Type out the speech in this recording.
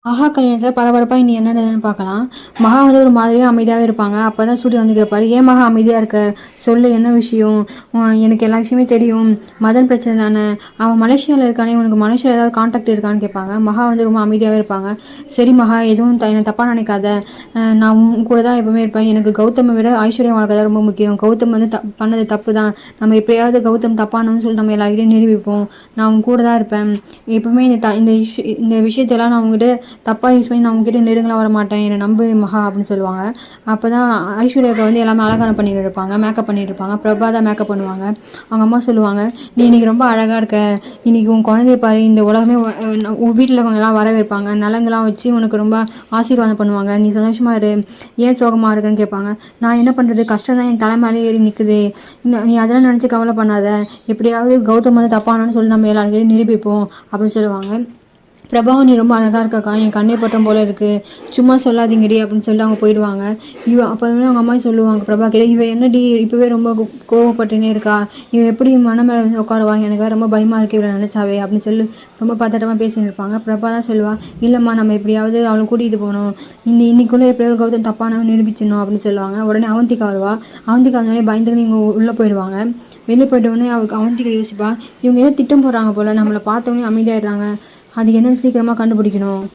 மகா கல்யாணத்தில் பரபரப்பாக இனி என்ன நடக்குதுன்னு பார்க்கலாம். மகா வந்து ஒரு மாதிரியாக அமைதியாகவே இருப்பாங்க. அப்போ தான் சூர்யா வந்து கேட்பாரு, ஏன் மகா அமைதியாக இருக்க, சொல்லு என்ன விஷயம், எனக்கு எல்லா விஷயமே தெரியும், மதன் பிரச்சனை தானே, அவன் மலேசியாவில் இருக்கானே, உனக்கு மலேசியாவில் ஏதாவது கான்டாக்ட் இருக்கான்னு கேட்பாங்க. மகா வந்து ரொம்ப அமைதியாகவே இருப்பாங்க. சரி மகா, எதுவும் என்னை தப்பாக நினைக்காத, நான் உன் கூட தான் எப்பவுமே இருப்பேன், எனக்கு கௌதமை விட ஐஸ்வர்யா வாழ்க்கை தான் ரொம்ப முக்கியம், கௌதம் வந்து பண்ணது தப்பு தான், நம்ம எப்படியாவது கௌதம் தப்பானு சொல்லி நம்ம எல்லாருக்கிட்டையும் நிரூபிப்போம், நான் உன் கூட தான் இருப்பேன், எப்பவுமே இந்த விஷயத்தெல்லாம் நான் உங்ககிட்ட தப்பாக யூஸ் பண்ணி நான் உங்ககிட்ட நெருங்கலாம் வர மாட்டேன், என்னை நம்பு மகா அப்படின்னு சொல்லுவாங்க. அப்போ தான் ஐஸ்வர்யாவுக்கு வந்து எல்லாமே அழகான பண்ணிட்டு இருப்பாங்க, மேக்கப் பண்ணிட்டு இருப்பாங்க. பிரபா தான் மேக்கப் பண்ணுவாங்க. அவங்க அம்மா சொல்லுவாங்க, நீ இன்னைக்கு ரொம்ப அழகாக இருக்க, இன்னைக்கு உன் குழந்தைய பாரு, இந்த உலகமே உன் வீட்டில் கொஞ்சம்லாம் வரவேற்பாங்க, நலங்கெல்லாம் வச்சு உனக்கு ரொம்ப ஆசீர்வாதம் பண்ணுவாங்க, நீ சந்தோஷமா இரு, ஏன் சோகமாக இருக்குன்னு கேட்பாங்க. நான் என்ன பண்ணுறது, கஷ்டம் தான் என் தலை மேலே ஏறி நிற்குது, நீ அதெல்லாம் நினச்சி கவலை பண்ணாத, எப்படியாவது கௌதம் வந்து தப்பானான்னு சொல்லி நம்ம எல்லாருக்கிட்டையும் நிரூபிப்போம் அப்படின்னு சொல்லுவாங்க. பிரபா நீ ரொம்ப அழகாக இருக்கக்கா, என் கண்ணே பட்டம் போல் இருக்குது, சும்மா சொல்லாதீங்கடி அப்படின்னு சொல்லிட்டு அவங்க போயிடுவாங்க. அப்போ வந்து அவங்க அம்மா சொல்லுவாங்க பிரபா கிட்ட, இவ என்னடி இப்போவே ரொம்ப கோவப்பட்டுனே இருக்கா, இவன் எப்படி மன மேலே வந்து உட்காருவா, எனக்கு ரொம்ப பயமாக இருக்கு இவளை நினச்சாவே அப்படின்னு சொல்லி ரொம்ப பதட்டமாக பேசின்னு இருப்பாங்க. பிரபா தான் சொல்லுவா, இல்லைம்மா நம்ம எப்படியாவது அவளை கூட்டிகிட்டு போகணும், இன்னைக்குள்ளே எப்படியாவது கௌதம் தப்பானவன் நிரூபிச்சிடணும் அப்படின்னு சொல்லுவாங்க. உடனே அவந்திகா வருவா. அவந்திகா வந்தோடனே பயந்துட்டு இவங்க உள்ளே போயிடுவாங்க. வெளியே போய்ட்ட உடனே அவந்திகா யோசிப்பா, இவங்க ஏதோ திட்டம் போடுறாங்க போல், நம்மளை பார்த்தோன்னே அமைதியாகிடுறாங்க, அது என்னன்னு சீக்கிரமாக கண்டுபிடிக்கணும்.